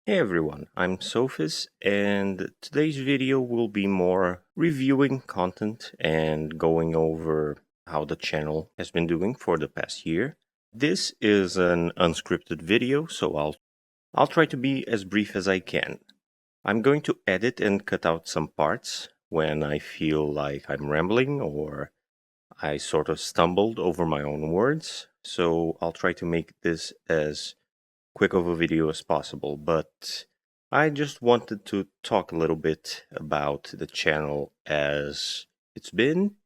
Hey everyone, I'm Sophis, and today's video will be more reviewing content and going over how the channel has been doing for the past year. This is an unscripted video, so I'll try to be as brief as I can. I'm going to edit and cut out some parts when I feel like I'm rambling or I sort of stumbled over my own words, so I'll try to make this as quick of a video as possible, but I just wanted to talk a little bit about the channel as it's been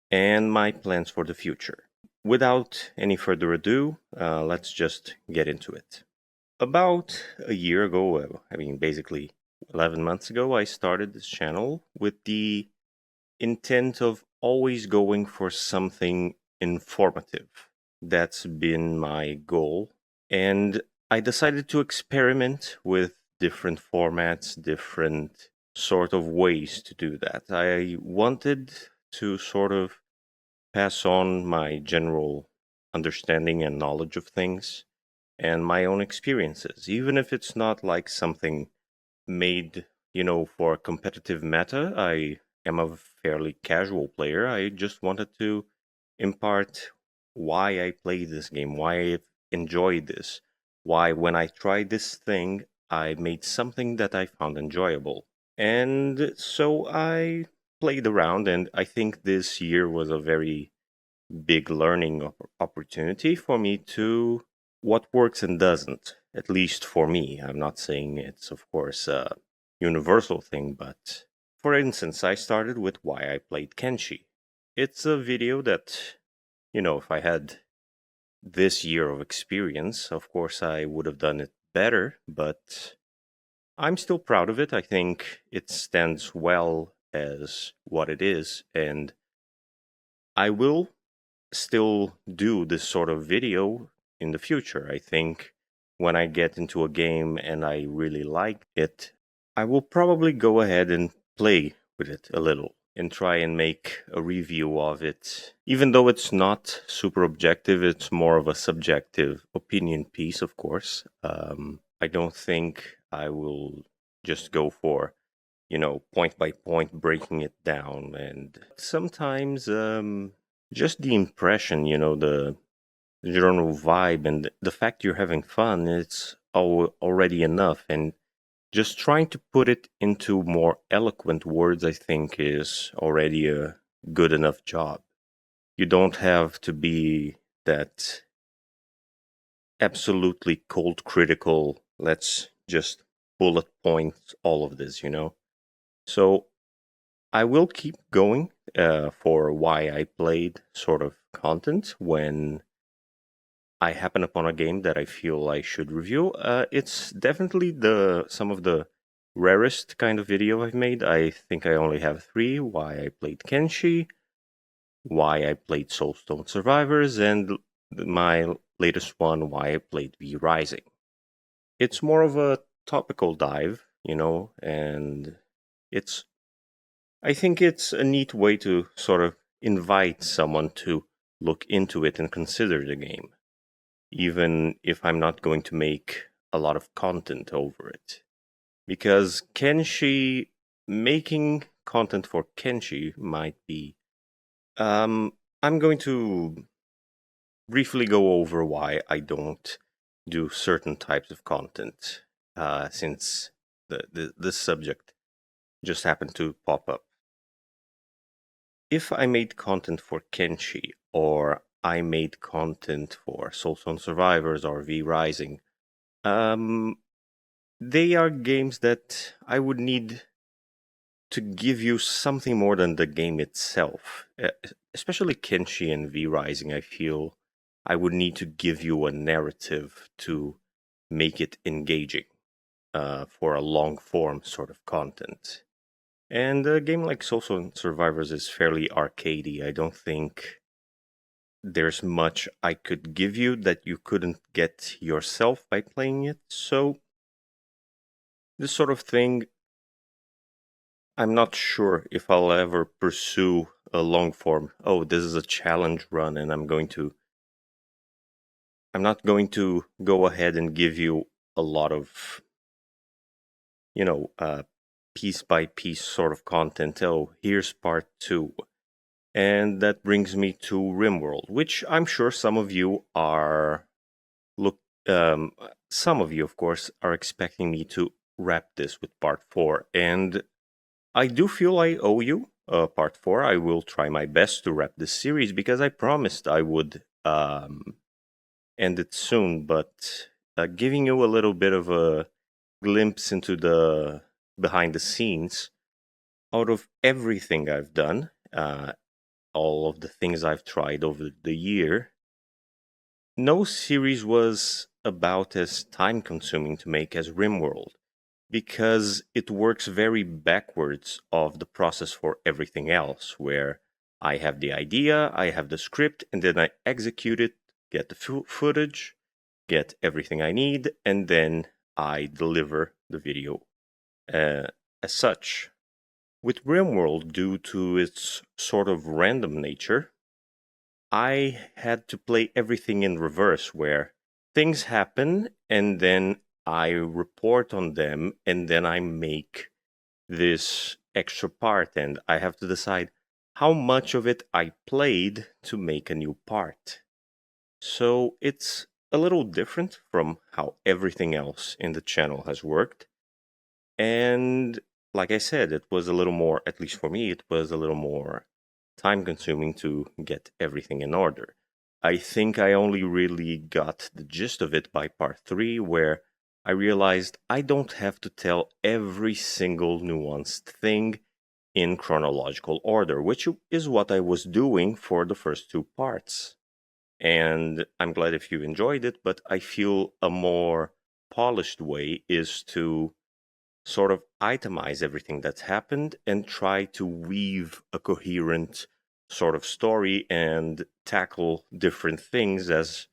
and my plans for the future. Without any further ado, let's just get into it. About a year ago, basically 11 months ago, I started this channel with the intent of always going for something informative. That's been my goal. And I decided to experiment with different formats, different sort of ways to do that. I wanted to sort of pass on my general understanding and knowledge of things and my own experiences, even if it's not like something made, for competitive meta. I am a fairly casual player. I just wanted to impart why I play this game, why I enjoy this, why when I tried this thing, I made something that I found enjoyable. And so I played around, and I think this year was a very big learning opportunity for me to what works and doesn't, at least for me. I'm not saying it's, of course, a universal thing, but for instance, I started with why I played Kenshi. It's a video that, if I had this year of experience, of course, I would have done it better, but I'm still proud of it. I think it stands well as what it is, and I will still do this sort of video in the future. I think when I get into a game and I really like it, I will probably go ahead and play with it a little and try and make a review of it. Even though it's not super objective, it's more of a subjective opinion piece, of course. I don't think I will just go for point by point breaking it down. And sometimes just the impression, the general vibe and the fact you're having fun, it's already enough. And just trying to put it into more eloquent words, I think, is already a good enough job. You don't have to be that absolutely cold critical, let's just bullet point all of this. So I will keep going for why I played sort of content when I happen upon a game that I feel I should review. It's definitely the some of the rarest kind of video I've made. I think I only have three: why I played Kenshi, why I played Soulstone Survivors, and my latest one, why I played V Rising. It's more of a topical dive, and it's I think it's a neat way to sort of invite someone to look into it and consider the game, even if I'm not going to make a lot of content over it. Because making content for Kenshi might be. I'm going to briefly go over why I don't do certain types of content, since this subject just happened to pop up. If I made content for Kenshi, or I made content for Soulstone Survivors or V Rising, um, they are games that I would need to give you something more than the game itself. Especially Kenshi and V Rising, I feel I would need to give you a narrative to make it engaging for a long form sort of content. And a game like Soulstone Survivors is fairly arcadey. I don't think there's much I could give you that you couldn't get yourself by playing it. So, this sort of thing, I'm not sure if I'll ever pursue a long form. Oh, this is a challenge run, and I'm not going to go ahead and give you a lot of piece by piece sort of content. Oh, here's part 2. And that brings me to Rimworld, which I'm sure some of you are look some of you of course are expecting me to wrap this with part 4, and I do feel I owe you part 4. I will try my best to wrap this series because I promised I would end it soon, but giving you a little bit of a glimpse into the behind the scenes, out of everything I've done, all of the things I've tried over the year, no series was about as time consuming to make as Rimworld, because it works very backwards of the process for everything else, where I have the idea, I have the script, and then I execute it, get the footage, get everything I need, and then I deliver the video uh, as such. With Rimworld, due to its sort of random nature, I had to play everything in reverse, where things happen and then I report on them and then I make this extra part, and I have to decide how much of it I played to make a new part. So it's a little different from how everything else in the channel has worked. And like I said, it was a little more, at least for me, it was a little more time consuming to get everything in order. I think I only really got the gist of it by part 3, where I realized I don't have to tell every single nuanced thing in chronological order, which is what I was doing for the first 2 parts. And I'm glad if you enjoyed it, but I feel a more polished way is to sort of itemize everything that's happened and try to weave a coherent sort of story and tackle different things as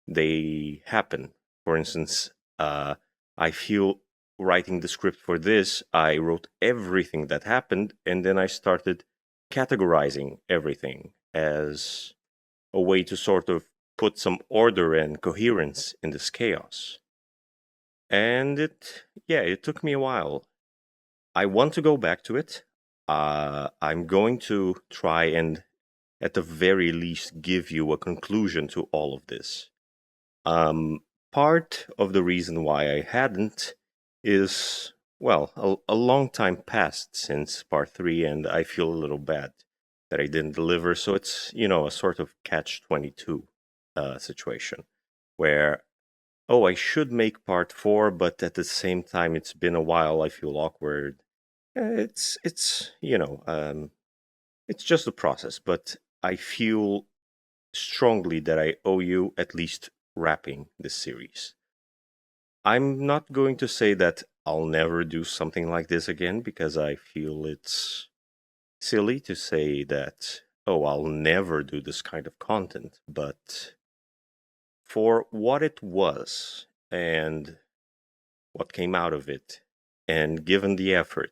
they happen. For instance, I feel writing the script for this, I wrote everything that happened and then I started categorizing everything as a way to sort of put some order and coherence in this chaos. And it took me a while. I want to go back to it. I'm going to try and, at the very least, give you a conclusion to all of this. Part of the reason why I hadn't is, well, a long time passed since part 3, and I feel a little bad that I didn't deliver. So it's, a sort of catch-22 situation where, oh, I should make part 4, but at the same time, it's been a while. I feel awkward. It's just a process, but I feel strongly that I owe you at least wrapping this series. I'm not going to say that I'll never do something like this again, because I feel it's silly to say that, oh, I'll never do this kind of content, but for what it was and what came out of it, and given the effort,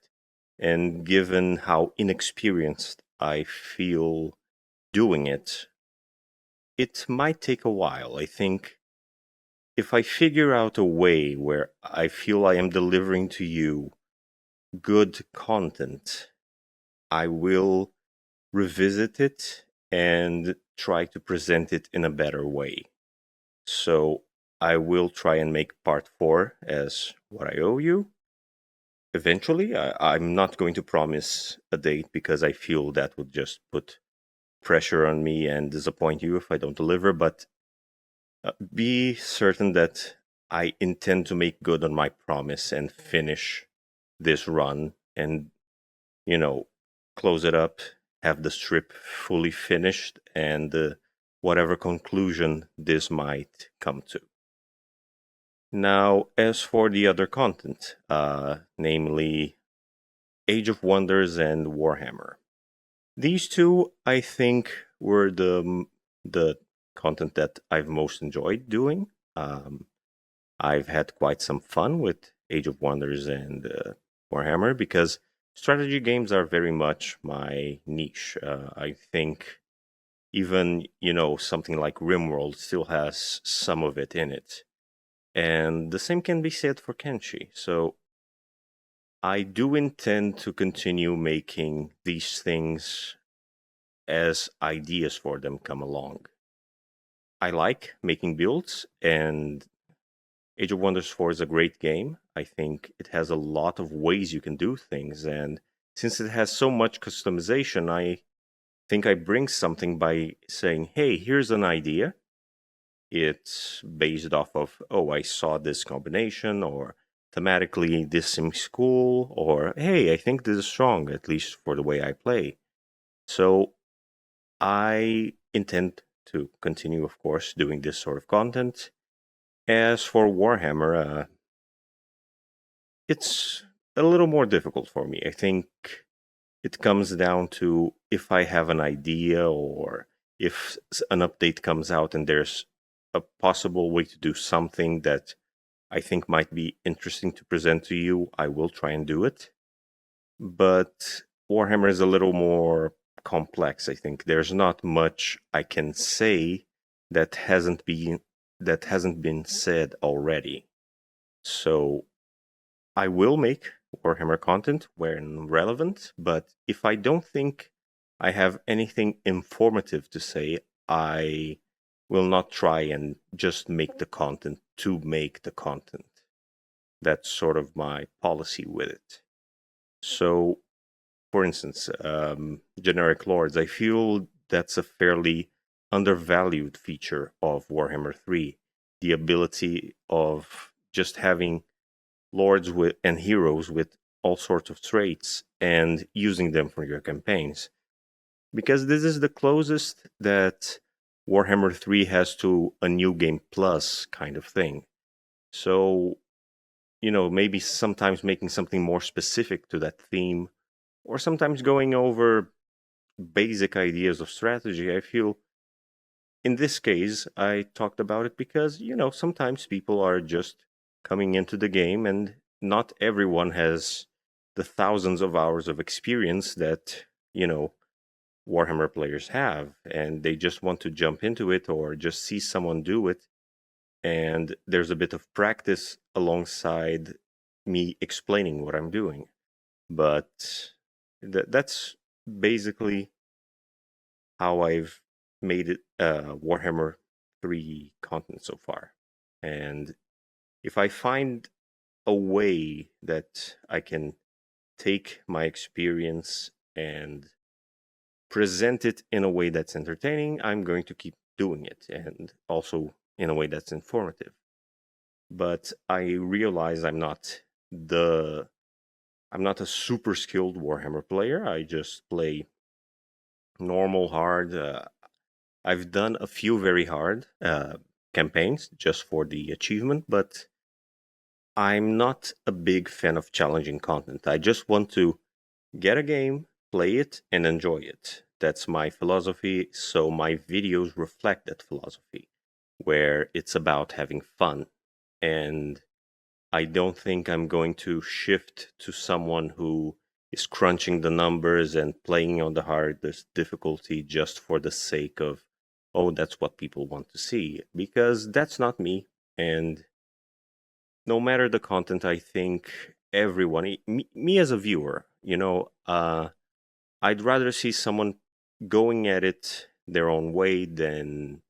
and given how inexperienced I feel doing it, it might take a while. I think if I figure out a way where I feel I am delivering to you good content, I will revisit it and try to present it in a better way. So I will try and make part 4 as what I owe you. Eventually, I'm not going to promise a date because I feel that would just put pressure on me and disappoint you if I don't deliver, but be certain that I intend to make good on my promise and finish this run and, close it up, have the strip fully finished, and whatever conclusion this might come to. Now, as for the other content, namely Age of Wonders and Warhammer, these two, I think, were the content that I've most enjoyed doing. I've had quite some fun with Age of Wonders and Warhammer because strategy games are very much my niche. I think even, something like Rimworld still has some of it in it. And the same can be said for Kenshi. So I do intend to continue making these things as ideas for them come along. I like making builds, and Age of Wonders 4 is a great game. I think it has a lot of ways you can do things, and since it has so much customization, I think I bring something by saying, hey, here's an idea. It's based off of, oh, I saw this combination, or thematically, this seems cool, or hey, I think this is strong, at least for the way I play. So I intend to continue, of course, doing this sort of content. As for Warhammer, it's a little more difficult for me. I think it comes down to if I have an idea or if an update comes out and there's a possible way to do something that I think might be interesting to present to you, I will try and do it. But Warhammer is a little more complex, I think. There's not much I can say that hasn't been said already. So I will make Warhammer content when relevant, but if I don't think I have anything informative to say, I will not try and just make the content to make the content. That's sort of my policy with it. So, for instance, generic lords, I feel that's a fairly undervalued feature of Warhammer 3. The ability of just having lords with and heroes with all sorts of traits and using them for your campaigns, because this is the closest that Warhammer 3 has to a new game plus kind of thing. So, maybe sometimes making something more specific to that theme, or sometimes going over basic ideas of strategy. I feel in this case, I talked about it because, sometimes people are just coming into the game and not everyone has the thousands of hours of experience that, Warhammer players have. And they just want to jump into it or just see someone do it. And there's a bit of practice alongside me explaining what I'm doing. But that's basically how I've made it Warhammer 3 content so far. And if I find a way that I can take my experience and present it in a way that's entertaining, I'm going to keep doing it, and also in a way that's informative. But I realize I'm not a super skilled Warhammer player. I just play normal hard. I've done a few very hard campaigns just for the achievement, but I'm not a big fan of challenging content. I just want to get a game, play it, and enjoy it. That's my philosophy. So my videos reflect that philosophy, where it's about having fun. And I don't think I'm going to shift to someone who is crunching the numbers and playing on the hardest difficulty just for the sake of, oh, that's what people want to see, because that's not me. And no matter the content, I think everyone, me as a viewer, I'd rather see someone going at it their own way than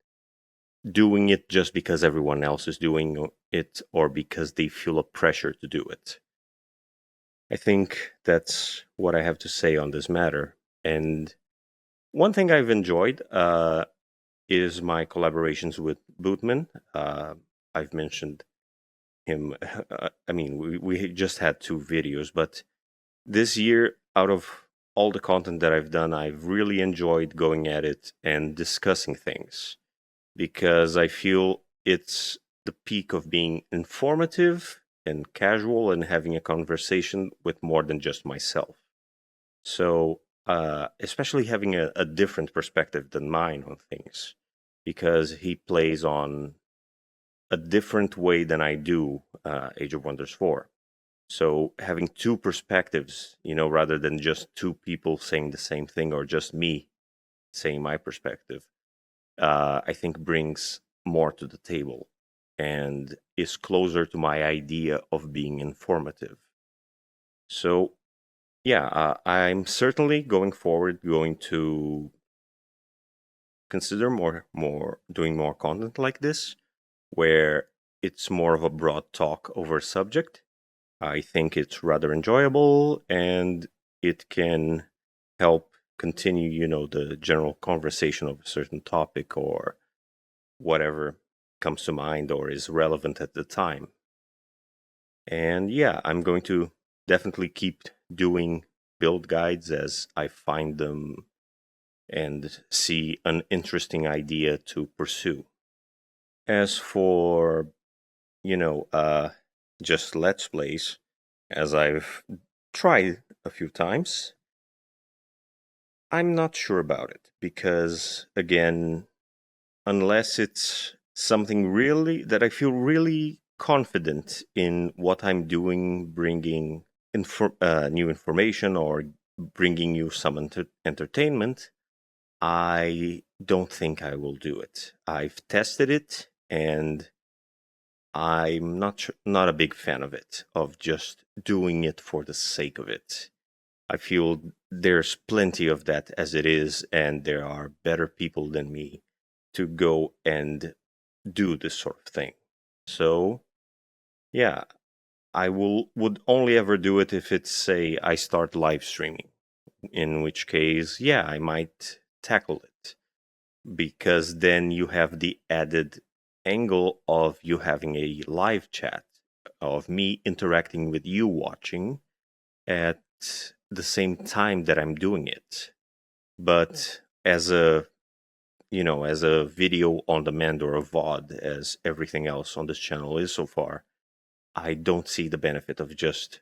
doing it just because everyone else is doing it or because they feel a pressure to do it. I think that's what I have to say on this matter. And one thing I've enjoyed is my collaborations with Bootman. I've mentioned him. I mean, we just had 2 videos, but this year, out of all the content that I've done, I've really enjoyed going at it and discussing things because I feel it's the peak of being informative and casual and having a conversation with more than just myself. So, especially having a different perspective than mine on things, because he plays on a different way than I do Age of Wonders 4. So, having 2 perspectives, rather than just 2 people saying the same thing or just me saying my perspective, I think brings more to the table and is closer to my idea of being informative. So yeah, I'm certainly going forward going to consider more doing more content like this, where it's more of a broad talk over subject. I think it's rather enjoyable and it can help continue, the general conversation of a certain topic or whatever comes to mind or is relevant at the time. And yeah, I'm going to definitely keep doing build guides as I find them and see an interesting idea to pursue. As for, you know, uh, just Let's Plays, as I've tried a few times, I'm not sure about it because, again, unless it's something really that I feel really confident in what I'm doing, bringing new information or bringing you some entertainment, I don't think I will do it. I've tested it and I'm not a big fan of it, of just doing it for the sake of it. I feel there's plenty of that as it is, and there are better people than me to go and do this sort of thing. So, yeah, I would only ever do it if it's, say, I start live streaming, in which case, yeah, I might tackle it because then you have the added angle of you having a live chat, of me interacting with you watching at the same time that I'm doing it. But as a video on demand or a VOD, as everything else on this channel is so far, I don't see the benefit of just,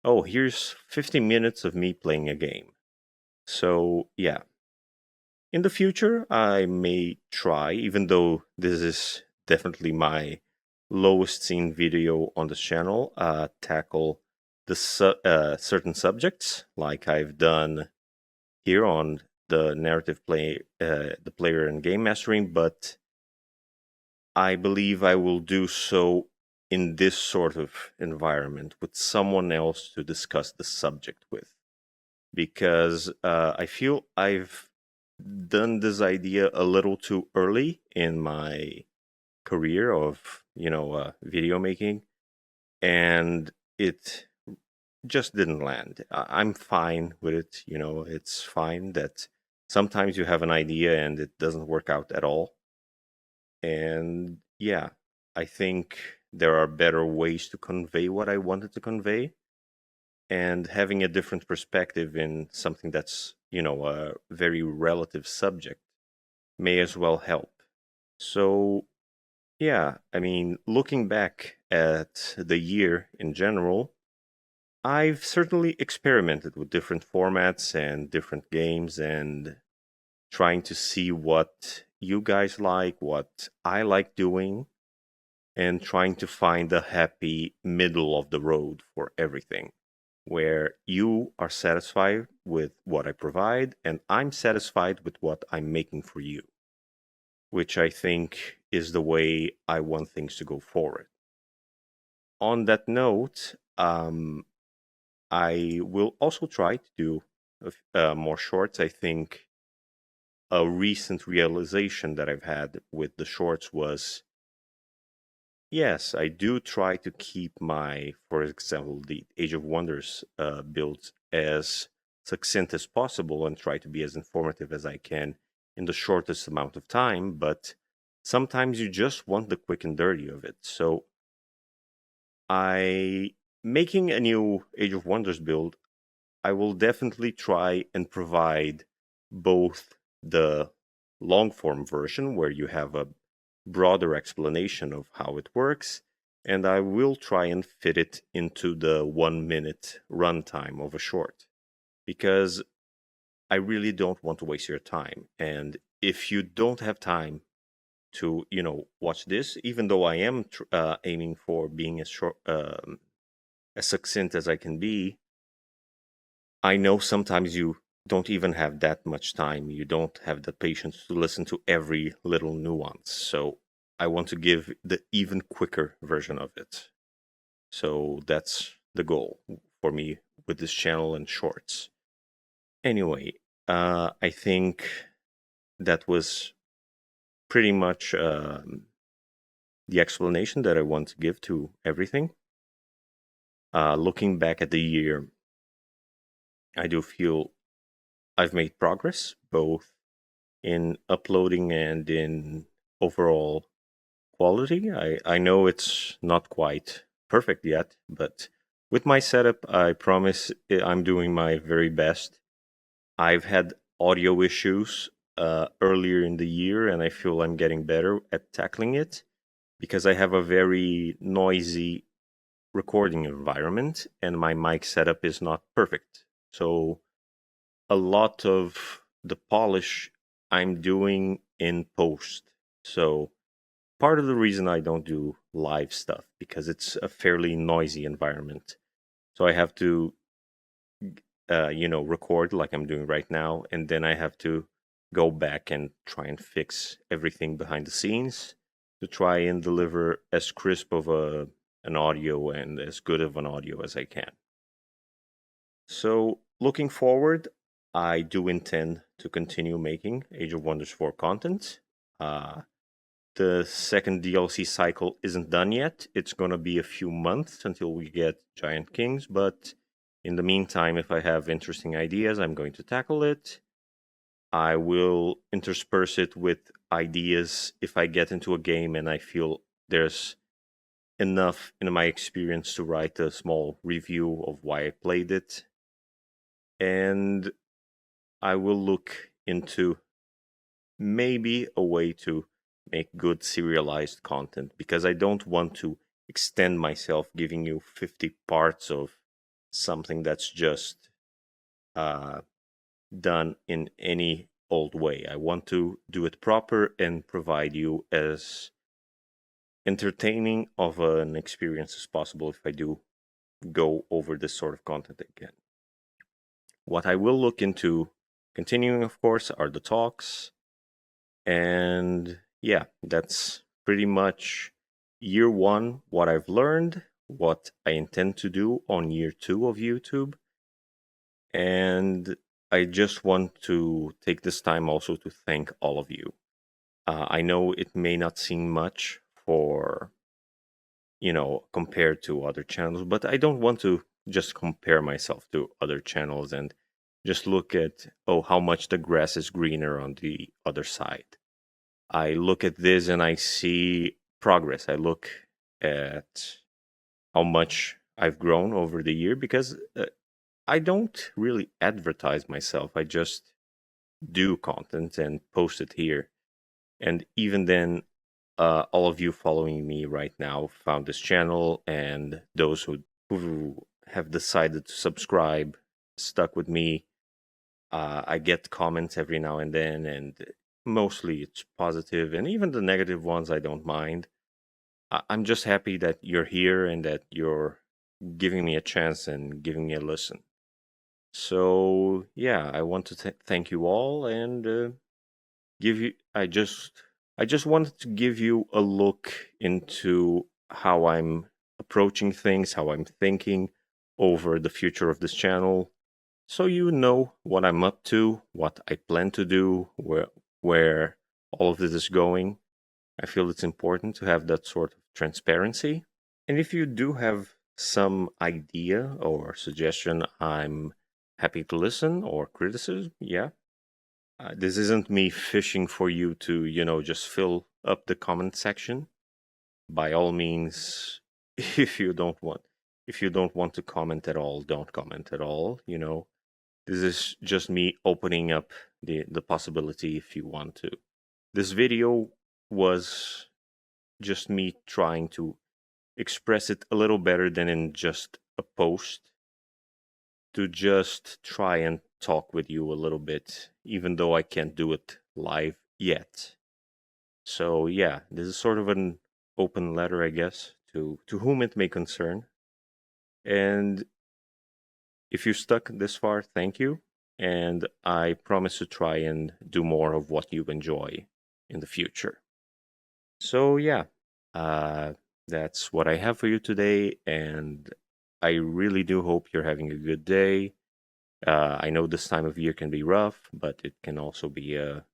oh, here's 50 minutes of me playing a game. So, yeah. In the future, I may try, even though this is definitely my lowest seen video on the channel, tackle certain subjects like I've done here on the the player and game mastering, but I believe I will do so in this sort of environment with someone else to discuss the subject with. Because I feel I've done this idea a little too early in my career of, video making, and it just didn't land. I'm fine with it. It's fine that sometimes you have an idea and it doesn't work out at all. And yeah, I think there are better ways to convey what I wanted to convey. And having a different perspective in something that's, a very relative subject may as well help. So, yeah, I mean, looking back at the year in general, I've certainly experimented with different formats and different games and trying to see what you guys like, what I like doing, and trying to find a happy middle of the road for everything, where you are satisfied with what I provide and I'm satisfied with what I'm making for you, which I think is the way I want things to go forward. On that note, I will also try to do more shorts. I think a recent realization that I've had with the shorts was, yes, I do try to keep my, for example, the Age of Wonders builds as succinct as possible and try to be as informative as I can in the shortest amount of time. But sometimes you just want the quick and dirty of it. So I making a new Age of Wonders build, I will definitely try and provide both the long form version where you have a broader explanation of how it works, and I will try and fit it into the 1 minute runtime of a short because I really don't want to waste your time. And if you don't have time to, watch this, even though I am aiming for being as short, as succinct as I can be, I know sometimes you don't even have that much time. You don't have the patience to listen to every little nuance. So I want to give the even quicker version of it. So that's the goal for me with this channel and shorts. Anyway, I think that was pretty much the explanation that I want to give to everything. Looking back at the year, I do feel I've made progress both in uploading and in overall quality. I know it's not quite perfect yet, but with my setup, I promise I'm doing my very best. I've had audio issues earlier in the year, and I feel I'm getting better at tackling it because I have a very noisy recording environment and my mic setup is not perfect. So a lot of the polish I'm doing in post. So part of the reason I don't do live stuff because it's a fairly noisy environment. So I have to record like I'm doing right now, and then I have to go back and try and fix everything behind the scenes to try and deliver as crisp of an audio and as good of an audio as I can. So looking forward, I do intend to continue making Age of Wonders 4 content. The second DLC cycle isn't done yet. It's going to be a few months until we get Giant Kings, but in the meantime, if I have interesting ideas, I'm going to tackle it. I will intersperse it with ideas if I get into a game and I feel there's enough in my experience to write a small review of why I played it. And I will look into maybe a way to make good serialized content because I don't want to extend myself giving you 50 parts of something that's just done in any old way. I want to do it proper and provide you as entertaining of an experience as possible if I do go over this sort of content again. What I will look into continuing, of course, are the talks. And yeah, that's pretty much year one, what I've learned, what I intend to do on year two of YouTube. And I just want to take this time also to thank all of you. I know it may not seem much for, compared to other channels, but I don't want to just compare myself to other channels and just look at, how much the grass is greener on the other side. I look at this and I see progress. I look at how much I've grown over the year because I don't really advertise myself. I just do content and post it here. And even then, all of you following me right now found this channel, and those who have decided to subscribe, stuck with me. I get comments every now and then, and mostly it's positive, and even the negative ones I don't mind. I'm just happy that you're here and that you're giving me a chance and giving me a listen. So yeah, I want to thank you all and give you. I just wanted to give you a look into how I'm approaching things, how I'm thinking over the future of this channel, so you know what I'm up to, what I plan to do, where all of this is going. I feel it's important to have that sort of transparency. And if you do have some idea or suggestion, I'm happy to listen, or criticism. Yeah. This isn't me fishing for you to, just fill up the comment section. By all means, if you don't want to comment at all, don't comment at all, This is just me opening up the possibility if you want to. This video was just me trying to express it a little better than in just a post, to just try and talk with you a little bit, even though I can't do it live yet. So yeah, this is sort of an open letter, I guess, to whom it may concern. And if you stuck this far, thank you. And I promise to try and do more of what you enjoy in the future. So yeah, that's what I have for you today. And I really do hope you're having a good day. I know this time of year can be rough, but it can also be a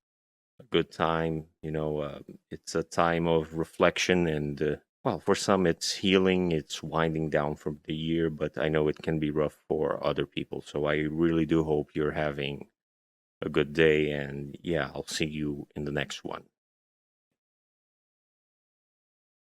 good time. It's a time of reflection and, well, for some it's healing, it's winding down from the year, but I know it can be rough for other people. So I really do hope you're having a good day, and yeah, I'll see you in the next one.